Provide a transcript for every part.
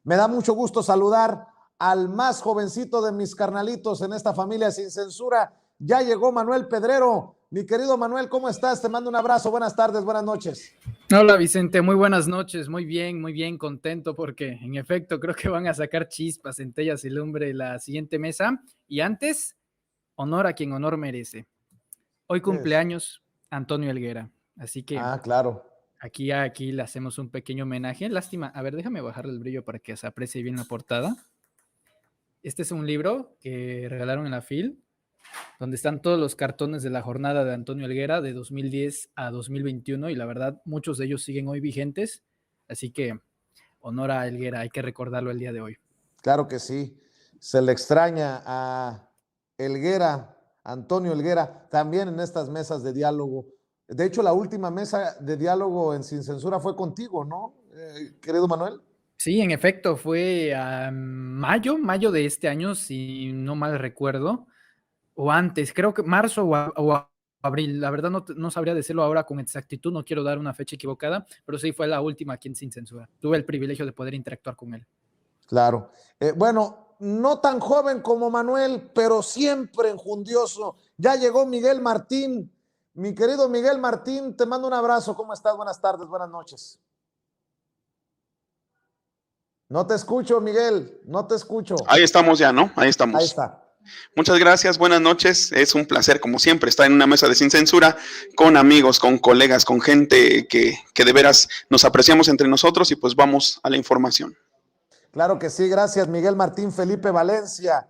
Me da mucho gusto saludar al más jovencito de mis carnalitos en esta familia sin censura. Ya llegó Manuel Pedrero. Mi querido Manuel, ¿cómo estás? Te mando un abrazo. Buenas tardes, buenas noches. Hola Vicente, muy buenas noches, muy bien, contento porque en efecto creo que van a sacar chispas, centellas y lumbre la siguiente mesa. Y antes, honor a quien honor merece. Hoy cumpleaños Antonio Helguera, así que claro. aquí le hacemos un pequeño homenaje. Lástima, a ver, déjame bajarle el brillo para que se aprecie bien la portada. Este es un libro que regalaron en la FIL, donde están todos los cartones de la jornada de Antonio Helguera de 2010 a 2021 y la verdad muchos de ellos siguen hoy vigentes, así que honor a Helguera, hay que recordarlo el día de hoy. Claro que sí, se le extraña a Helguera, Antonio Helguera, también en estas mesas de diálogo. De hecho, la última mesa de diálogo en Sin Censura fue contigo, ¿no, querido Manuel? Sí, en efecto, fue a mayo de este año, si no mal recuerdo, o antes, creo que marzo o abril, la verdad no sabría decirlo ahora con exactitud, no quiero dar una fecha equivocada, pero sí fue la última aquí en Sin Censura. Tuve el privilegio de poder interactuar con él. Claro. Bueno, no tan joven como Manuel, pero siempre enjundioso. Ya llegó Miguel Martín. Mi querido Miguel Martín, te mando un abrazo. ¿Cómo estás? Buenas tardes, buenas noches. No te escucho, Miguel, no te escucho. Ahí estamos ya, ¿no? Ahí Ahí estamos. está. Muchas gracias, buenas noches. Es un placer, como siempre, estar en una mesa de Sin Censura con amigos, con colegas, con gente que de veras nos apreciamos entre nosotros y pues vamos a la información. Claro que sí, gracias Miguel Martín. Felipe Valencia,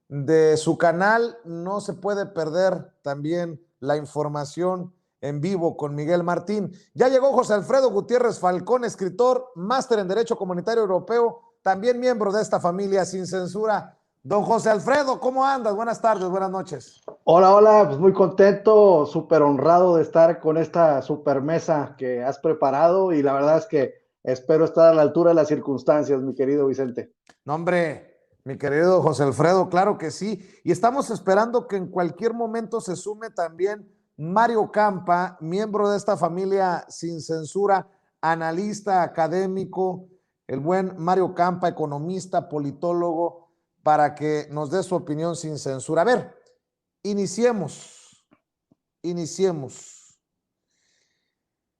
de su canal no se puede perder también la información en vivo con Miguel Martín. Ya llegó José Alfredo Gutiérrez Falcón, escritor, máster en Derecho Comunitario Europeo, también miembro de esta familia Sin Censura. Don José Alfredo, ¿cómo andas? Buenas tardes, buenas noches. Hola, pues muy contento, súper honrado de estar con esta super mesa que has preparado y la verdad es que espero estar a la altura de las circunstancias, mi querido Vicente. No, hombre, mi querido José Alfredo, claro que sí. Y estamos esperando que en cualquier momento se sume también Mario Campa, miembro de esta familia Sin Censura, analista académico, el buen Mario Campa, economista, politólogo, para que nos dé su opinión sin censura. A ver, iniciemos.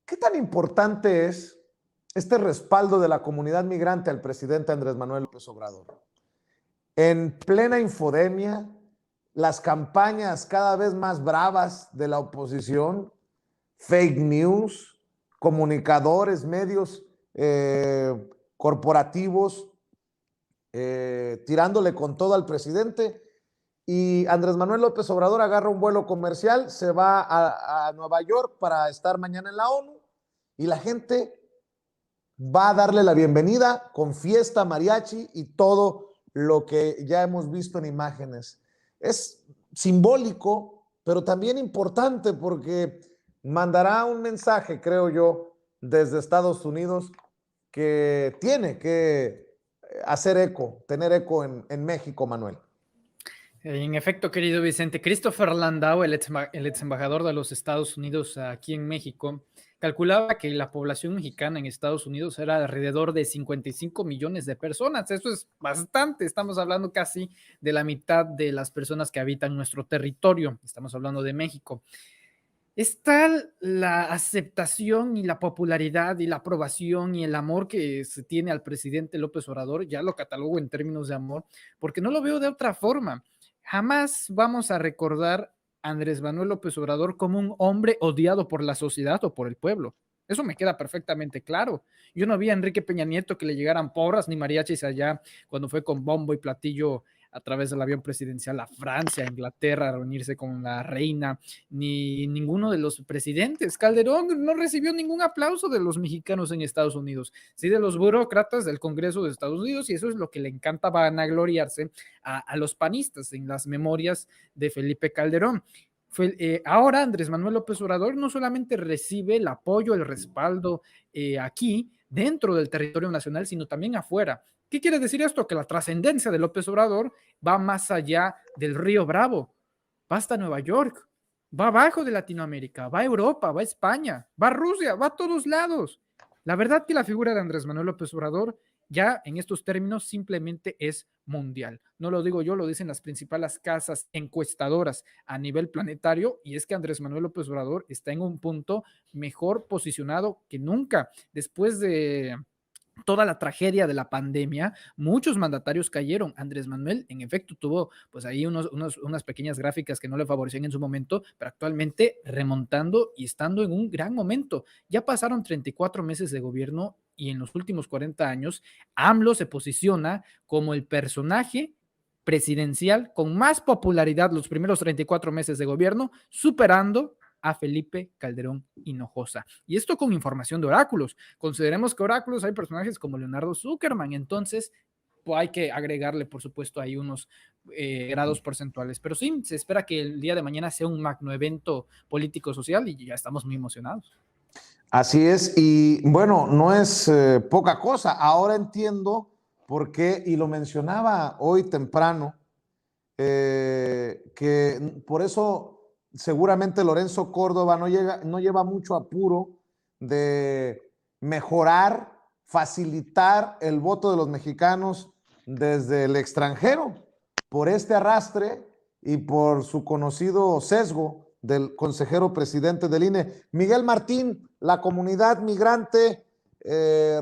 ¿Qué tan importante es este respaldo de la comunidad migrante al presidente Andrés Manuel López Obrador? En plena infodemia, las campañas cada vez más bravas de la oposición, fake news, comunicadores, medios corporativos, tirándole con todo al presidente, y Andrés Manuel López Obrador agarra un vuelo comercial, se va a Nueva York para estar mañana en la ONU, y la gente va a darle la bienvenida con fiesta, mariachi y todo lo que ya hemos visto en imágenes. Es simbólico, pero también importante porque mandará un mensaje, creo yo, desde Estados Unidos que tiene que hacer eco, tener eco en México, Manuel. En efecto, querido Vicente, Christopher Landau, el ex embajador de los Estados Unidos aquí en México, calculaba que la población mexicana en Estados Unidos era alrededor de 55 millones de personas. Eso es bastante. Estamos hablando casi de la mitad de las personas que habitan nuestro territorio. Estamos hablando de México. Es tal la aceptación y la popularidad y la aprobación y el amor que se tiene al presidente López Obrador, ya lo catalogo en términos de amor, porque no lo veo de otra forma. Jamás vamos a recordar a Andrés Manuel López Obrador como un hombre odiado por la sociedad o por el pueblo. Eso me queda perfectamente claro. Yo no vi a Enrique Peña Nieto que le llegaran porras ni mariachis allá cuando fue con bombo y platillo a través del avión presidencial a Francia, a Inglaterra, a reunirse con la reina, ni ninguno de los presidentes. Calderón no recibió ningún aplauso de los mexicanos en Estados Unidos, sí de los burócratas del Congreso de Estados Unidos, y eso es lo que le encanta vanagloriarse a los panistas en las memorias de Felipe Calderón. Ahora Andrés Manuel López Obrador no solamente recibe el apoyo, el respaldo aquí dentro del territorio nacional, sino también afuera. ¿Qué quiere decir esto? Que la trascendencia de López Obrador va más allá del Río Bravo, va hasta Nueva York, va abajo de Latinoamérica, va a Europa, va a España, va a Rusia, va a todos lados. La verdad que la figura de Andrés Manuel López Obrador ya en estos términos simplemente es mundial. No lo digo yo, lo dicen las principales casas encuestadoras a nivel planetario, y es que Andrés Manuel López Obrador está en un punto mejor posicionado que nunca. Después de toda la tragedia de la pandemia, muchos mandatarios cayeron. Andrés Manuel, en efecto, tuvo pues ahí unas pequeñas gráficas que no le favorecían en su momento, pero actualmente remontando y estando en un gran momento. Ya pasaron 34 meses de gobierno y en los últimos 40 años, AMLO se posiciona como el personaje presidencial con más popularidad los primeros 34 meses de gobierno, superando a Felipe Calderón Hinojosa. Y esto con información de oráculos. Consideremos que oráculos hay personajes como Leonardo Zuckerman, entonces pues hay que agregarle, por supuesto, ahí unos grados porcentuales. Pero sí, se espera que el día de mañana sea un magno evento político-social y ya estamos muy emocionados. Así es, y bueno, no es poca cosa. Ahora entiendo por qué, y lo mencionaba hoy temprano, que por eso seguramente Lorenzo Córdoba no lleva mucho apuro de mejorar, facilitar el voto de los mexicanos desde el extranjero, por este arrastre y por su conocido sesgo del consejero presidente del INE. Miguel Martín, la comunidad migrante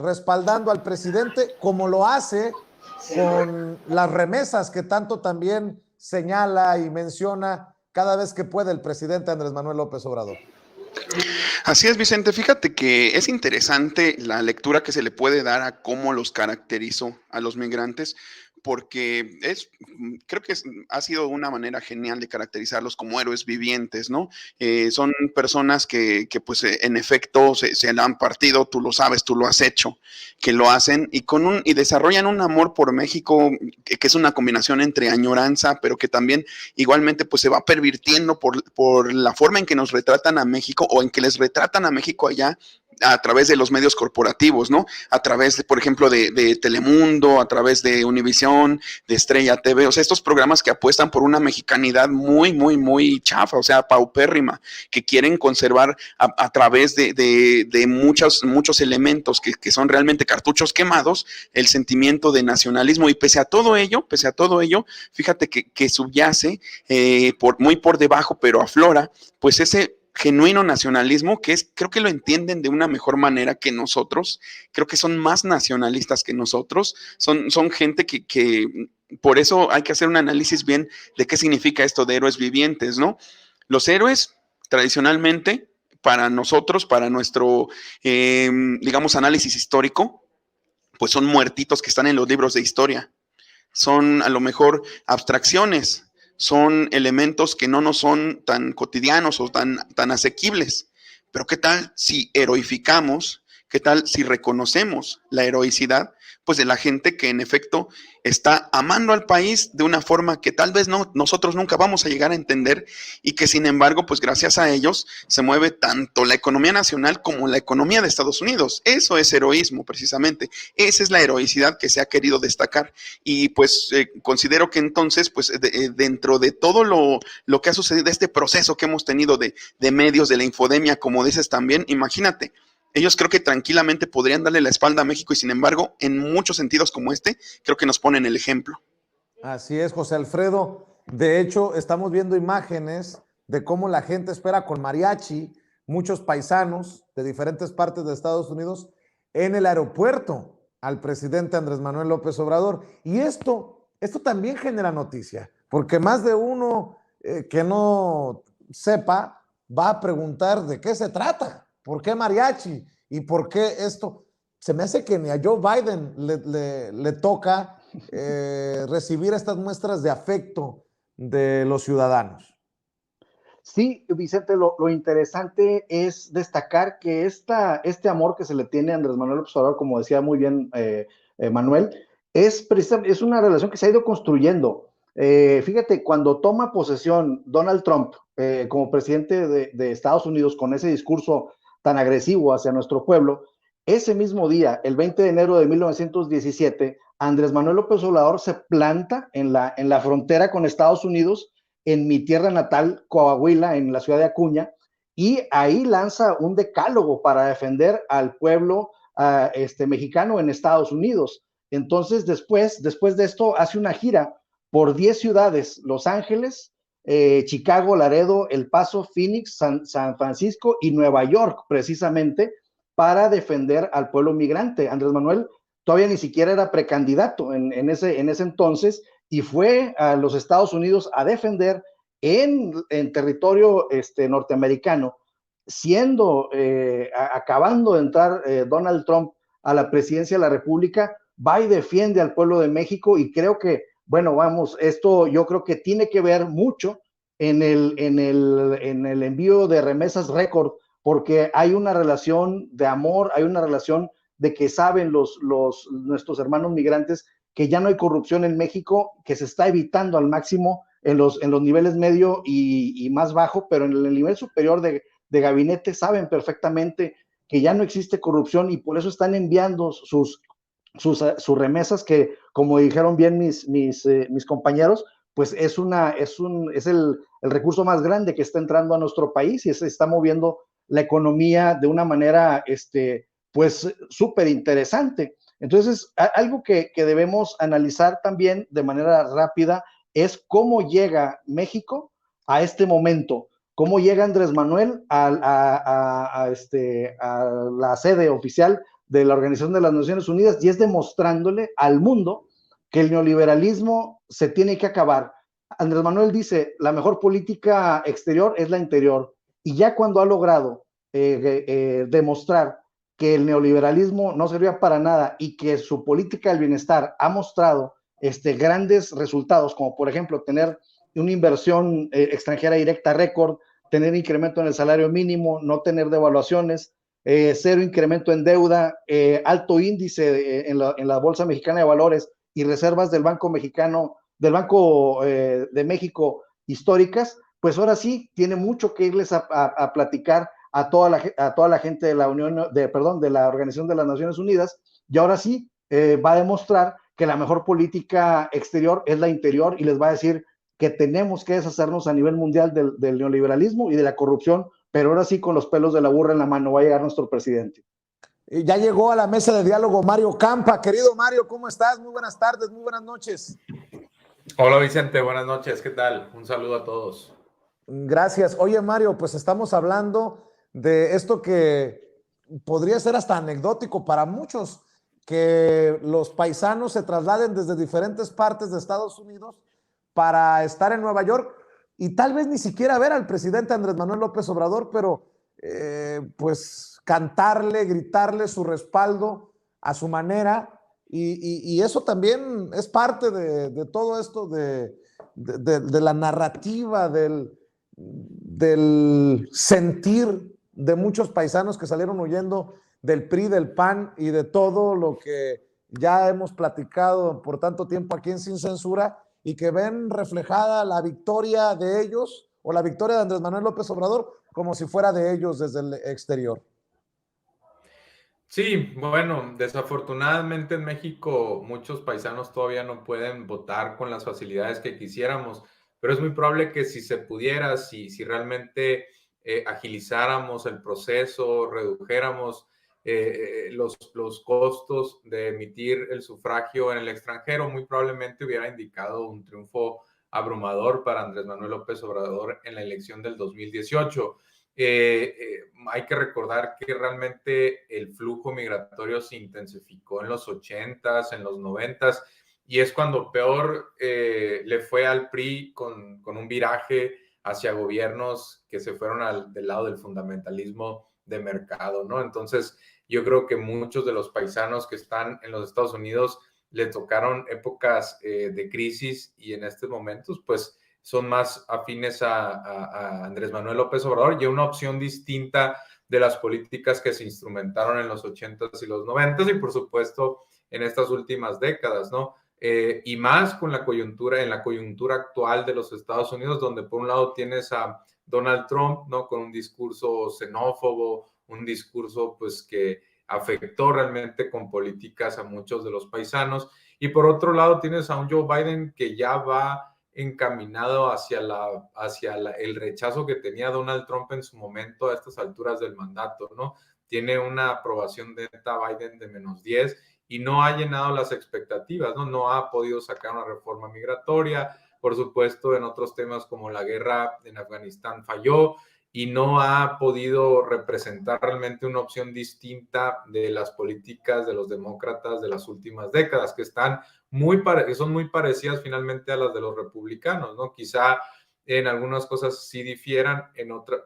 respaldando al presidente, como lo hace con las remesas que tanto también señala y menciona cada vez que puede el presidente Andrés Manuel López Obrador. Así es, Vicente. Fíjate que es interesante la lectura que se le puede dar a cómo los caracterizó a los migrantes, porque creo que ha sido una manera genial de caracterizarlos como héroes vivientes, ¿no? Son personas que pues en efecto se la han partido, tú lo sabes, tú lo has hecho, que lo hacen y desarrollan un amor por México que es una combinación entre añoranza, pero que también igualmente pues se va pervirtiendo por la forma en que nos retratan a México o en que les retratan a México allá a través de los medios corporativos, ¿no? A través, por ejemplo, de Telemundo, a través de Univisión, de Estrella TV, o sea, estos programas que apuestan por una mexicanidad muy, muy, muy chafa, o sea, paupérrima, que quieren conservar a través de muchos elementos que son realmente cartuchos quemados, el sentimiento de nacionalismo, y pese a todo ello, fíjate que subyace muy por debajo, pero aflora, pues ese genuino nacionalismo, creo que lo entienden de una mejor manera que nosotros, creo que son más nacionalistas que nosotros, son gente que por eso hay que hacer un análisis bien de qué significa esto de héroes vivientes, ¿no? Los héroes, tradicionalmente, para nosotros, para nuestro, digamos, análisis histórico, pues son muertitos que están en los libros de historia, son a lo mejor abstracciones, son elementos que no nos son tan cotidianos o tan asequibles. Pero ¿qué tal si heroificamos? ¿Qué tal si reconocemos la heroicidad pues de la gente que en efecto está amando al país de una forma que tal vez nosotros nunca vamos a llegar a entender, y que sin embargo pues gracias a ellos se mueve tanto la economía nacional como la economía de Estados Unidos? Eso es heroísmo precisamente, esa es la heroicidad que se ha querido destacar, y pues considero que entonces pues dentro de todo lo que ha sucedido, este proceso que hemos tenido de medios, de la infodemia, como dices también, imagínate, ellos creo que tranquilamente podrían darle la espalda a México, y sin embargo, en muchos sentidos como este, creo que nos ponen el ejemplo. Así es, José Alfredo. De hecho, estamos viendo imágenes de cómo la gente espera con mariachi, muchos paisanos de diferentes partes de Estados Unidos, en el aeropuerto al presidente Andrés Manuel López Obrador. Y esto también genera noticia, porque más de uno que no sepa va a preguntar de qué se trata. ¿Por qué mariachi? ¿Y por qué esto? Se me hace que ni a Joe Biden le toca recibir estas muestras de afecto de los ciudadanos. Sí, Vicente, lo interesante es destacar que este amor que se le tiene a Andrés Manuel López Obrador, como decía muy bien Manuel, es una relación que se ha ido construyendo. Fíjate, cuando toma posesión Donald Trump como presidente de Estados Unidos con ese discurso tan agresivo hacia nuestro pueblo, ese mismo día, el 20 de enero de 1917, Andrés Manuel López Obrador se planta en la frontera con Estados Unidos, en mi tierra natal, Coahuila, en la ciudad de Acuña, y ahí lanza un decálogo para defender al pueblo mexicano en Estados Unidos. Entonces, después de esto, hace una gira por 10 ciudades: Los Ángeles, Chicago, Laredo, El Paso, Phoenix, San Francisco y Nueva York, precisamente para defender al pueblo migrante. Andrés Manuel todavía ni siquiera era precandidato en ese entonces, y fue a los Estados Unidos a defender en territorio norteamericano, acabando de entrar Donald Trump a la presidencia de la República, va y defiende al pueblo de México. Y creo que, bueno, vamos, esto yo creo que tiene que ver mucho en el envío de remesas récord, porque hay una relación de amor, hay una relación de que saben nuestros hermanos migrantes que ya no hay corrupción en México, que se está evitando al máximo en los niveles medio y más bajo, pero en el nivel superior de gabinete saben perfectamente que ya no existe corrupción, y por eso están enviando sus remesas, que, como dijeron bien mis compañeros, pues es el recurso más grande que está entrando a nuestro país, y se está moviendo la economía de una manera pues súper interesante. Entonces, algo que debemos analizar también de manera rápida es cómo llega México a este momento, cómo llega Andrés Manuel a la sede oficial de la Organización de las Naciones Unidas, y es demostrándole al mundo que el neoliberalismo se tiene que acabar. Andrés Manuel dice: la mejor política exterior es la interior, y ya cuando ha logrado demostrar que el neoliberalismo no servía para nada y que su política del bienestar ha mostrado grandes resultados, como por ejemplo tener una inversión extranjera directa récord, tener incremento en el salario mínimo, no tener devaluaciones, cero incremento en deuda, alto índice en la Bolsa Mexicana de Valores y reservas del Banco Mexicano, del Banco de México históricas, pues ahora sí tiene mucho que irles a platicar a toda la gente de la de la Organización de las Naciones Unidas, y ahora sí va a demostrar que la mejor política exterior es la interior, y les va a decir que tenemos que deshacernos a nivel mundial del neoliberalismo y de la corrupción, pero ahora sí con los pelos de la burra en la mano va a llegar nuestro presidente. Ya llegó a la mesa de diálogo Mario Campa. Querido Mario, ¿cómo estás? Muy buenas tardes, muy buenas noches. Hola Vicente, buenas noches, ¿qué tal? Un saludo a todos. Gracias. Oye Mario, pues estamos hablando de esto que podría ser hasta anecdótico para muchos, que los paisanos se trasladen desde diferentes partes de Estados Unidos para estar en Nueva York y tal vez ni siquiera ver al presidente Andrés Manuel López Obrador, pero pues cantarle, gritarle su respaldo a su manera, y eso también es parte de todo esto de la narrativa, del sentir de muchos paisanos que salieron huyendo del PRI, del PAN y de todo lo que ya hemos platicado por tanto tiempo aquí en Sin Censura, y que ven reflejada la victoria de ellos o la victoria de Andrés Manuel López Obrador como si fuera de ellos desde el exterior. Sí, bueno, desafortunadamente en México muchos paisanos todavía no pueden votar con las facilidades que quisiéramos, pero es muy probable que si se pudiera, si realmente agilizáramos el proceso, redujéramos los costos de emitir el sufragio en el extranjero, muy probablemente hubiera indicado un triunfo abrumador para Andrés Manuel López Obrador en la elección del 2018. Hay que recordar que realmente el flujo migratorio se intensificó en los 80s, en los 90s, y es cuando peor le fue al PRI con un viraje hacia gobiernos que se fueron del lado del fundamentalismo de mercado, ¿no? Entonces, yo creo que muchos de los paisanos que están en los Estados Unidos le tocaron épocas de crisis, y en estos momentos, pues, son más afines a Andrés Manuel López Obrador y a una opción distinta de las políticas que se instrumentaron en los 80s y los 90s, y por supuesto en estas últimas décadas, ¿no? Y más con la coyuntura, en la coyuntura actual de los Estados Unidos, donde por un lado tienes a Donald Trump, ¿no? Con un discurso xenófobo, un discurso pues que afectó realmente con políticas a muchos de los paisanos, y por otro lado tienes a un Joe Biden que ya va encaminado hacia el rechazo que tenía Donald Trump en su momento a estas alturas del mandato, ¿no? Tiene una aprobación de Biden de -10, y no ha llenado las expectativas, ¿no? No ha podido sacar una reforma migratoria, por supuesto, en otros temas como la guerra en Afganistán falló y no ha podido representar realmente una opción distinta de las políticas de los demócratas de las últimas décadas, que son muy parecidas finalmente a las de los republicanos, ¿no? Quizá en algunas cosas sí difieran,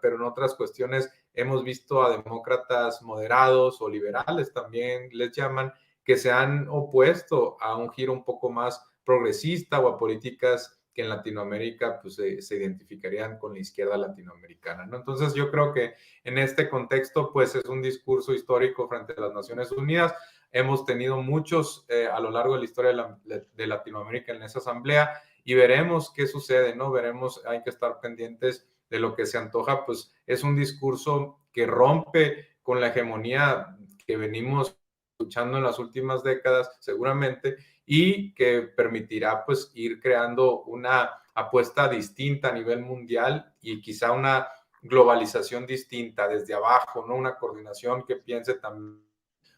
pero en otras cuestiones hemos visto a demócratas moderados o liberales también les llaman, que se han opuesto a un giro un poco más progresista o a políticas que en Latinoamérica pues, se identificarían con la izquierda latinoamericana, ¿no? Entonces yo creo que en este contexto pues es un discurso histórico frente a las Naciones Unidas. Hemos tenido muchos a lo largo de la historia de Latinoamérica en esa asamblea y veremos qué sucede, ¿no? Veremos, hay que estar pendientes de lo que se antoja, pues es un discurso que rompe con la hegemonía que venimos luchando en las últimas décadas, seguramente, y que permitirá pues ir creando una apuesta distinta a nivel mundial y quizá una globalización distinta desde abajo, ¿no? Una coordinación que piense también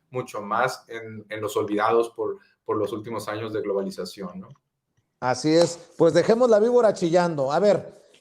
mucho más en los olvidados por los últimos años de globalización, ¿no? Así es, pues dejemos la víbora chillando. A ver,